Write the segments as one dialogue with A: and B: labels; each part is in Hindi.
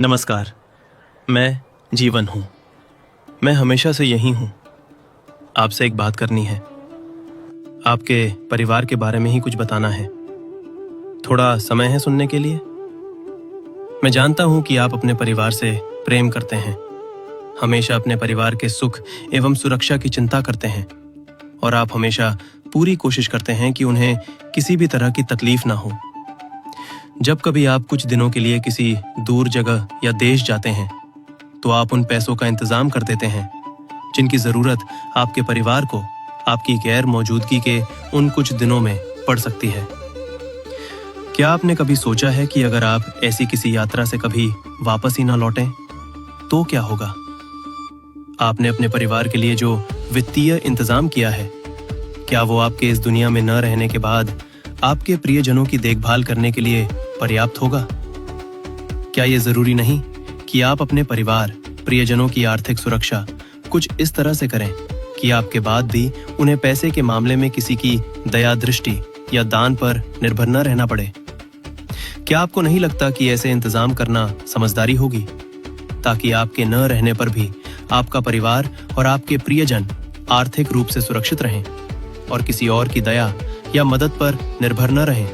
A: नमस्कार। मैं जीवन हूँ। मैं हमेशा से यही हूँ। आपसे एक बात करनी है। आपके परिवार के बारे में ही कुछ बताना है। थोड़ा समय है सुनने के लिए? मैं जानता हूँ कि आप अपने परिवार से प्रेम करते हैं, हमेशा अपने परिवार के सुख एवं सुरक्षा की चिंता करते हैं और आप हमेशा पूरी कोशिश करते हैं कि उन्हें किसी भी तरह की तकलीफ ना हो। जब कभी आप कुछ दिनों के लिए किसी दूर जगह या देश जाते हैं तो आप उन पैसों का इंतजाम कर देते हैं जिनकी जरूरत आपके परिवार को आपकी गैर मौजूदगी के उन कुछ दिनों में पड़ सकती है। क्या आपने कभी सोचा है कि अगर आप ऐसी किसी यात्रा से कभी वापस ही ना लौटें तो क्या होगा? आपने अपने परिवार के लिए जो वित्तीय इंतजाम किया है, क्या वो आपके इस दुनिया में न रहने के बाद आपके प्रियजनों की देखभाल करने के लिए पर्याप्त होगा? क्या ये जरूरी नहीं कि आप अपने परिवार प्रियजनों की आर्थिक सुरक्षा कुछ इस तरह से करें कि आपके बाद भी उन्हें पैसे के मामले में किसी की दया दृष्टि या दान पर निर्भर न रहना पड़े? क्या आपको नहीं लगता कि ऐसे इंतजाम करना समझदारी होगी, ताकि आपके न रहने पर भी आपका परिवार और आपके प्रियजन आर्थिक रूप से सुरक्षित रहें और किसी और की दया या मदद पर निर्भर न रहें?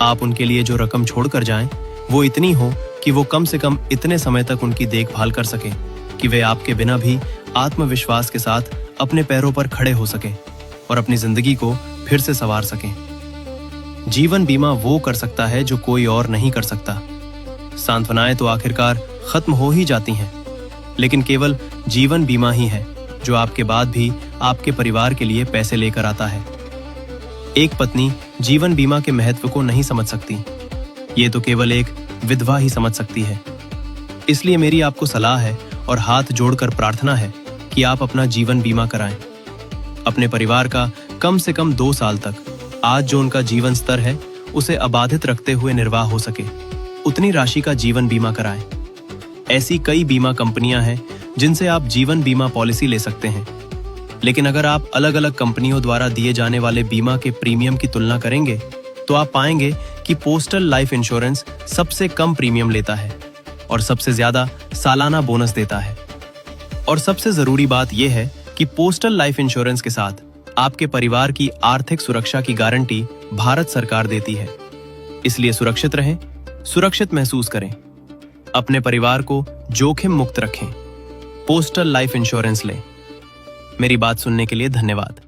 A: आप उनके लिए जो रकम छोड़कर जाएं, वो इतनी हो कि वो कम से कम इतने समय तक उनकी देखभाल कर सकें कि वे आपके बिना भी आत्मविश्वास के साथ अपने पैरों पर खड़े हो सकें और अपनी जिंदगी को फिर से संवार सकें। जीवन बीमा वो कर सकता है जो कोई और नहीं कर सकता। सांत्वनाएं तो आखिरकार खत्म हो ही जाती हैं, लेकिन केवल जीवन बीमा ही है जो आपके बाद भी आपके परिवार के लिए पैसे लेकर आता है। एक पत्नी जीवन बीमा के महत्व को नहीं समझ सकती, ये तो केवल एक विधवा ही समझ सकती है। इसलिए मेरी आपको सलाह है और हाथ जोड़कर प्रार्थना है कि आप अपना जीवन बीमा कराएं। अपने परिवार का कम से कम 2 साल तक आज जो उनका जीवन स्तर है उसे अबाधित रखते हुए निर्वाह हो सके, उतनी राशि का जीवन बीमा कराएं। ऐसी कई बीमा कंपनियां हैं जिनसे आप जीवन बीमा पॉलिसी ले सकते हैं, लेकिन अगर आप अलग अलग कंपनियों द्वारा दिए जाने वाले बीमा के प्रीमियम की तुलना करेंगे तो आप पाएंगे कि पोस्टल लाइफ इंश्योरेंस सबसे कम प्रीमियम लेता है और सबसे ज्यादा सालाना बोनस देता है। और सबसे जरूरी बात यह है कि पोस्टल लाइफ इंश्योरेंस के साथ आपके परिवार की आर्थिक सुरक्षा की गारंटी भारत सरकार देती है। इसलिए सुरक्षित रहें, सुरक्षित महसूस करें, अपने परिवार को जोखिम मुक्त रखें। पोस्टल लाइफ इंश्योरेंस लें। मेरी बात सुनने के लिए धन्यवाद।